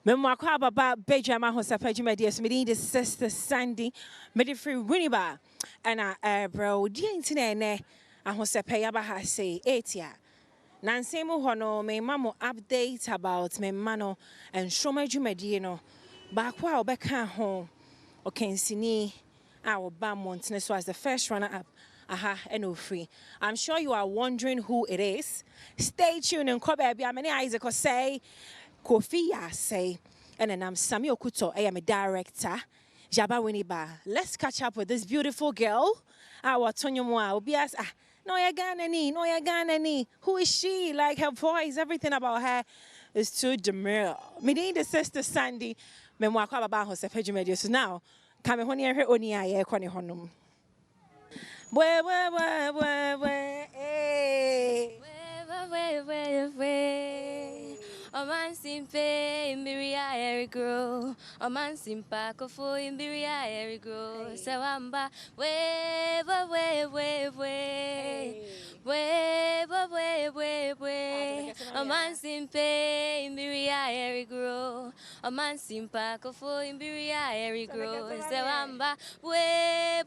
Memwakwa baba Badwam Ahosepe my dear me the sister Sandy made free Winiba and bro dear internet Ahosepe yaba say 8 Nancy Muhono me mamo update about me mano and show my jumedino bakwa obeka home okay sini our Bamont so as the first runner up. Aha, and free. I'm sure you are wondering who it is. Stay tuned and come baby. I'm Isaac say Kofi say and then I'm Samuel Kuto. I am a director. Jaba Winiba. Let's catch up with this beautiful girl. Our Tonyo Moa. Obias no Yaganani. Who is she? Like her voice, everything about her is too demure. Me need the sister Sandy. Memwakwa baba Ahosepe media. So now, come on here oni aye kwani honum. Where, hey. Where. A man simpe in Biria Eric grow. A man simpa for in Biria Eric grow. Sawamba, where. A man simpe in Biria Eric grow. A man simpa for in Biria Eric grow. Sawamba, where.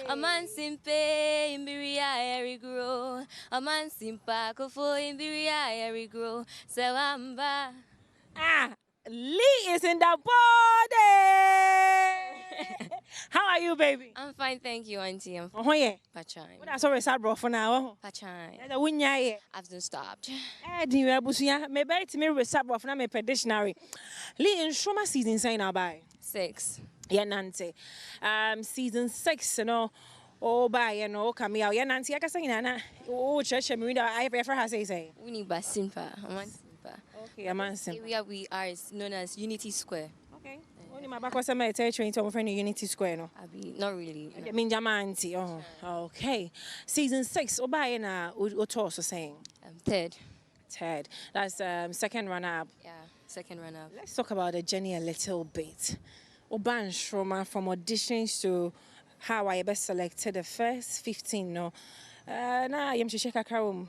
A man simpe in Biria Eric grow. A man simpa for in Biria Eric grow. Sawamba. Lee is in the body. How are you, baby? I'm fine, thank you, Auntie. I'm fine. Oh, yeah. Pachine. What I saw is bro for now. Pachine. I've not stopped. Do you have maybe it's me with Sabro for my dictionary. Lee in Shoma season sign now by 6. Yeah, Nancy. Season 6, you know. Oh, by you know, come out. Yeah, Nancy, I can say, Nana. Oh, church, I ever has say. We need Basimpa. Okay, I'm answering. Area we are is known as Unity Square. Okay. Only my back was a train to my friend Unity Square, no? Not really. I mean, Jamanti. Oh, okay. Season 6. Oh, by na also saying. Third. That's second runner-up. Yeah, second runner-up. Let's talk about the journey a little bit. Oban Shroma from auditions to how I best selected the first 15. No. Now I'm to check a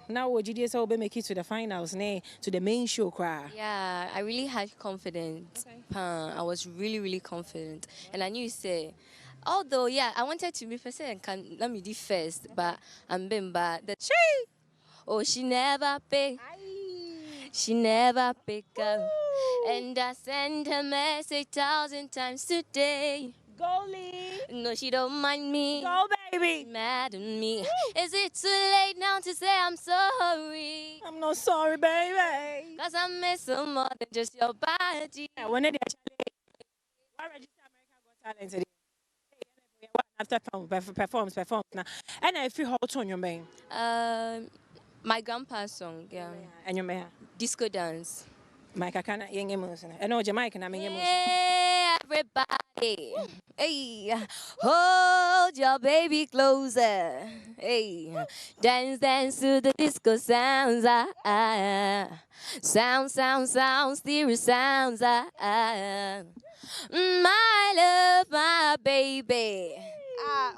now would you so make it to the finals, to the main show cry. Yeah, I really had confidence. Okay. I was really confident. And I knew you say, although yeah, I wanted to be first and let me do first, but I'm being bad. She never pay. She never pick up. And I send her message 1,000 times today. Goalie. No, she don't mind me. Go, baby. Mad at me. Woo. Is it too late now to say I'm sorry? I'm not sorry, baby. Cause I miss so more than just your body. Yeah, when they actually why register America Got Talent after performs now. And I feel how on your main. My grandpa's song, yeah. And your man. Disco dance. Mike, I can't young emotion. I know Jamaican, I mean emotion. Hey, everybody. Hey, hold your baby closer. Hey, dance to the disco sounds. Sound, stereo sounds. My love, my baby.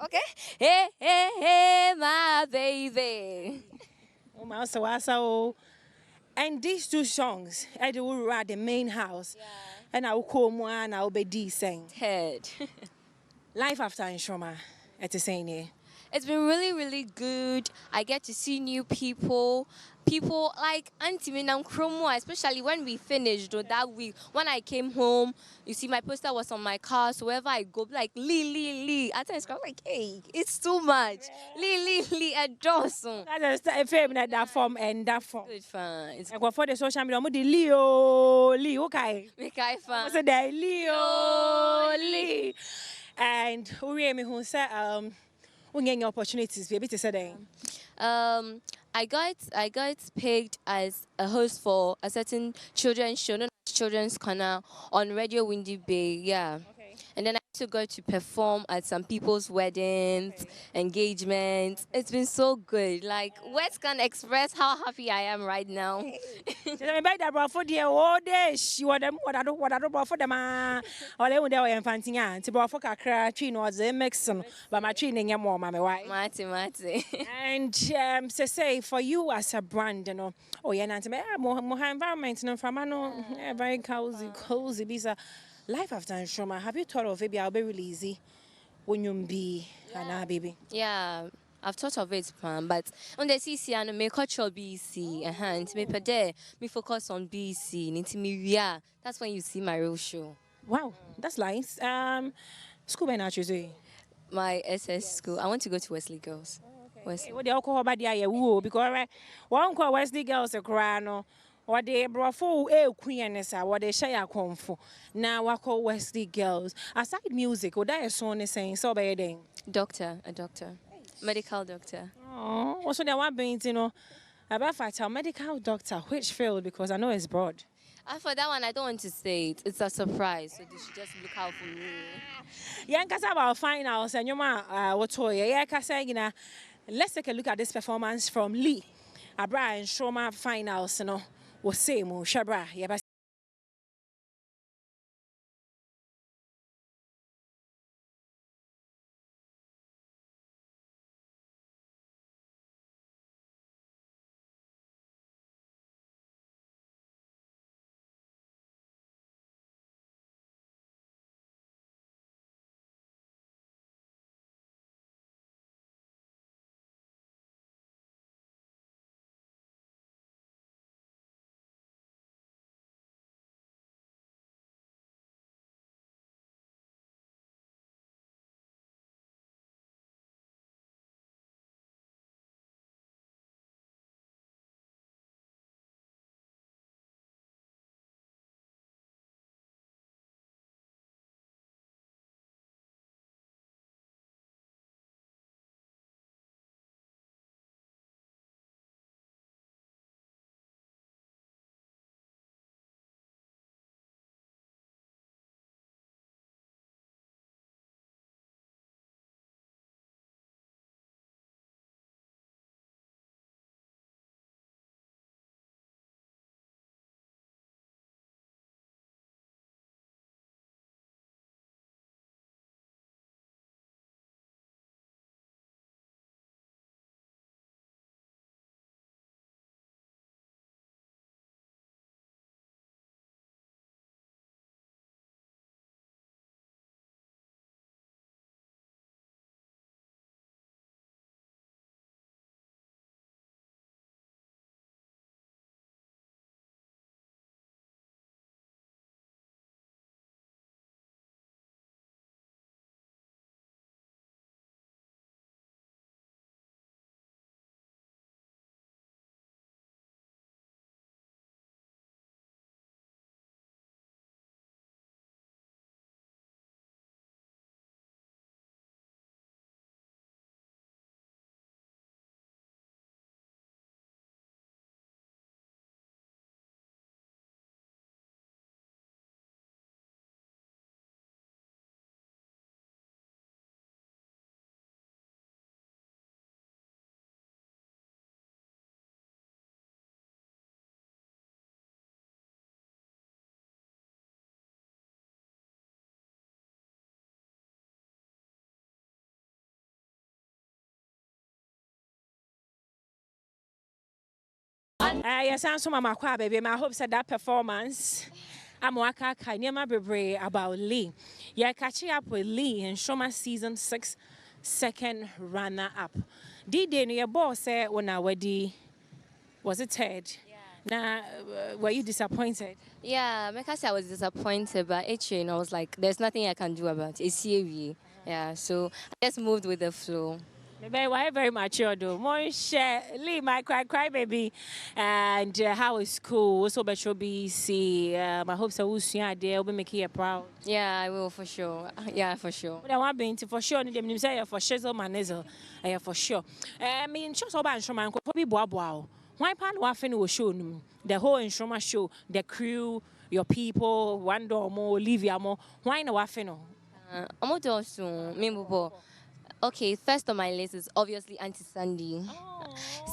Okay. Hey, my baby. Oh, my so. And these two songs, I do at the main house. Yeah. And I will call one, I will be decent. Head. Life after Nshoma, at the same. It's been really good. I get to see new people. People like Auntie Minam Chromo, especially when we finished that week. When I came home, you see my poster was on my car. So wherever I go, like Lee. At times I'm like, hey, it's too much. Yeah. Lee, Adom. That's a favorite that form and that form. Good fun. It's go for the social media. I'm the Leo, okay. Make I fun. What's the Lee? And who said we get opportunities be able to say I got picked as a host for a certain children's show, known as Children's Corner on Radio Windy Bay, yeah. Okay. And then I also got to perform at some people's weddings, engagements. It's been so good. Like, words can't express how happy I am right now. Me buy that bro for the all day. She what I do bro for them. All they want they were fancy. To bro for kakra tree no was a mixing, but my tree name more, mommy. Why? Mate. And say for you as a brand, you know, oh yeah, nanti more environment, you know, from very cozy. These are life after Nshoma. Have you thought of maybe I'll be really easy when you be an baby? Yeah, I've thought of it, but on the CC and me culture BC, and me per day, me focus on BC, yeah, that's when you see my real show. Wow, that's nice. School by now, Tuesday. My SS school. I want to go to Wesley Girls. Wesley. What the alcohol by the eye, woo, because one call Wesley Girls a crano. What they brought for queerness, what they share come for. Now I call Wesley Girls. Aside music, what that is song is saying, so bad. A doctor, medical doctor. Oh, also there one being, you know, about fight our medical doctor, which field, because I know it's broad. For that one, I don't want to say it. It's a surprise, so they should just look out for me. Yeah, because about finals and your man, what toy? Yeah, because let's take a look at this performance from Lee. Abra and Shoma finals, you know, was same, Shabra. Yeah, yes, I'm so mama kwa baby. I hope that performance. I'm waka kanyama bebre about Lee. Yeah, catching up with Lee in Shoma season 6, second runner up. Did your boss say when I was it third? Now, were you disappointed? Yeah, because I was disappointed, but I was like, there's nothing I can do about it. It's here. Yeah, so I just moved with the flow. Maybe why very mature though. More share, Lee, my cry baby, and how is school? So bet you'll be see. I hope so. We'll see there. We'll be making you proud. Yeah, I will for sure. Yeah, for sure. But I want being for sure. Them say for shizzle manizzle. For sure. I mean, just about instrument. Probably boa. Why pan waffle will show the whole instrument show, the crew, your people, one door more, Olivia more. Why no waffle? I'm also okay, first on my list is obviously Auntie Sandy.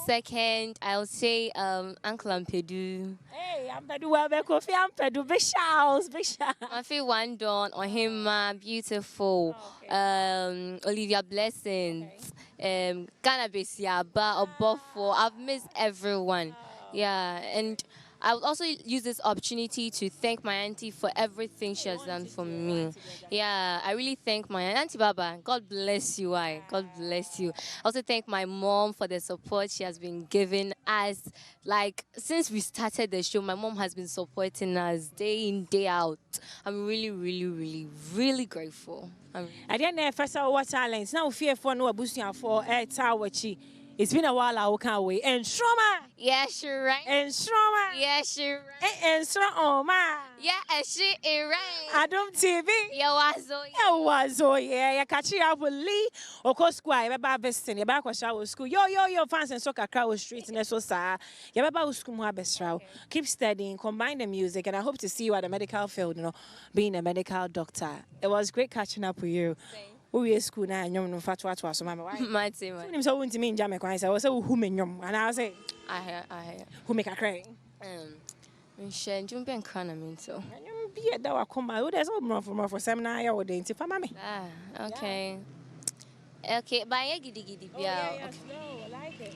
Second, I'll say Uncle Ampedu. Hey, Ampedu, well, Kofi Ampedu, big shouts, big shouts. My favorite one done on him, beautiful. Olivia Blessings, Cannabis Yaba, Obofo. I've missed everyone. Yeah, and I would also use this opportunity to thank my auntie for everything she has done for me. Yeah, I really thank my auntie Baba. God bless you, God bless you. I also thank my mom for the support she has been giving us. Like, since we started the show, my mom has been supporting us day in, day out. I'm really, really, really, really grateful. I didn't know first of what talents. Now fear for no boosting for air tower. It's been a while I can't wait. And Stroma. Yes, you're right. And Stroma. Yes, you're right. And Stroma. Yeah, she is right. Adom TV. Yeah, catch you up with Lee or Cosquire, about Bestin, about shower school. Yo, fans and soccer crowd streets and so sad. Yeah, about school best row. Keep studying, combine the music, and I hope to see you at the medical field, being a medical doctor. It was great catching up with you. We are school now, and you're not fat to us. My team. So, wouldn't mean Jamaica. I was so who and I was say, I hear. who make a cry. Michelle, jump and crown a so. Be a dog come out. There's more for seminar or dainty for mammy. Okay. Okay, bye, giddy. I like it.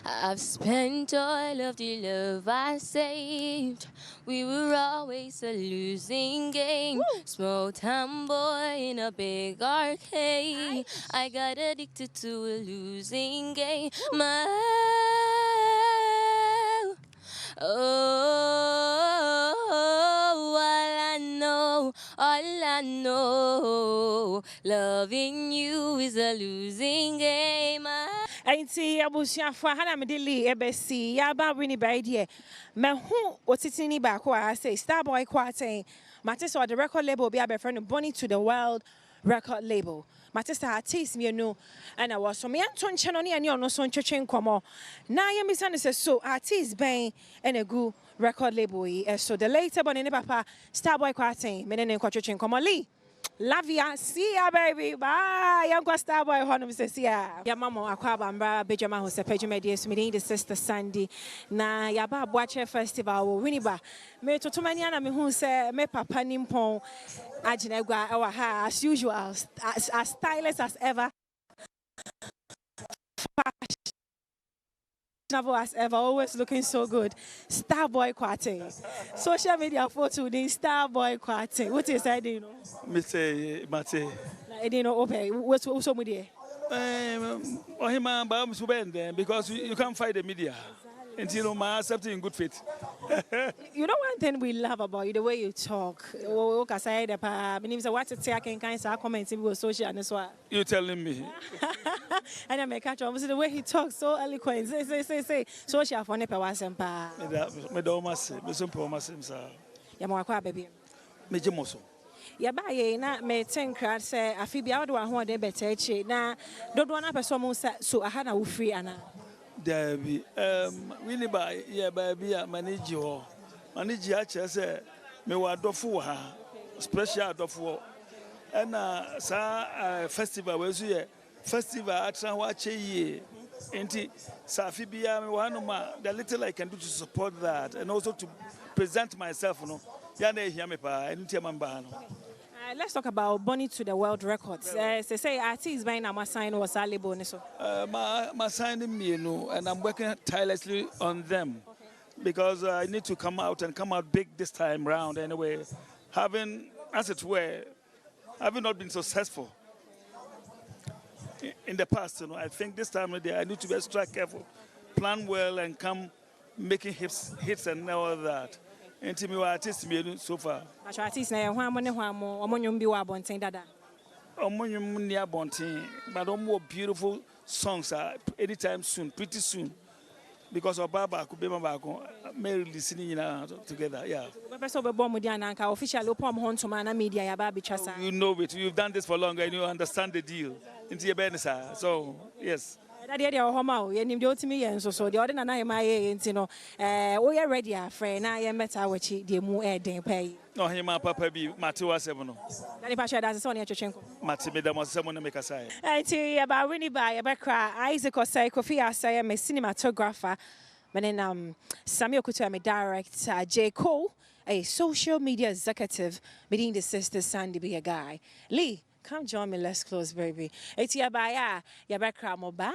I've spent all of the love I saved. We were always a losing game. Woo! Small town boy in a big arcade. Nice. I got addicted to a losing game. Woo! All I know, loving you is a losing game. Auntie Abusia for Hana Medili Ebesi, Yaba Winnie by idea. Who was it in back? I say Starboy Kwarteng. Matis or the record label be a friend of Bonnie to the World record label. Matista artist me no, and I was from Anton Chanoni and you no son churching como. Now you misunderstand so artist bang and a good record label. So the later born in the papa Starboy Kwarteng, men and churching como Lee. Love ya, see ya, baby. Bye. Young Starboy Honum says, yeah. Ya mama, Akwabamba, Badwam Ahosepe, media, meeting the sister Sandy. Na Yaba Watcher Festival, Winiba. Me to Tumaniana, me who say, me papa nimpon, Ajinegua, our hair, as usual, as stylish as ever. As ever, always looking so good. Starboy Kwarteng. Social media photo, the Starboy Kwarteng. What is that, you know? Mr. Mate. I didn't know, okay. What's so media? Because you can't fight the media until my accepting in good faith. You know one thing we love about you, the way you talk. What to say, I can kind of comment with social and so on. You're telling me. And I make catch obviously the way he talks so eloquent. Say. Social for nepa wasempa. Me do mase, me so po mase msa. Ya mo akwa baby. Me jemoso. Ya ba ye na me think crowd say afibia wo do ho de beta echi na dodo na person mo so aha na wo free ana. Dabi we ni ba ye ba bia manage ho. Manage a che say me wa dofo ha. Special dofo. And sa festival we so ye festival atra wa che ye. Enti safi bia me wa no ma the little I can do to support that and also to present myself, ya na ehia me pa enti mamba no. Let's talk about Bonnie to the World Records. Say artists buying a sign was a label. My signing me, and I'm working tirelessly on them because I need to come out big this time round anyway. Having, as it were, having not been successful in the past, I think this time I need to be extra careful, plan well, and come making hits and all that. Enti me wa artist me so far. Artist na ho amone ho amo omonyum bi wa bonten dada. Omonyum ni abonten, but omo beautiful songs anytime soon, pretty soon. Because of Baba could be may listening together. Yeah. Officially media ya baby chasa. You know it. You've done this for longer and you understand the deal. So yes. That the home, you need to me and so the other than I am my you know, we are ready, friend. I am better with the more day pay. No, him and Papa be Matua Semono. That if I share that's Sonia Chichenko. Matimida was someone to make a sign. I tell you about Winnie by a backcry, Isaac or say Kofi, I am a cinematographer. My name Samuel Kutuame director, J. Cole, a social media executive, meeting the sister Sandy be a guy. Lee, come join me, let's close, baby. It's your baya, your background mobile.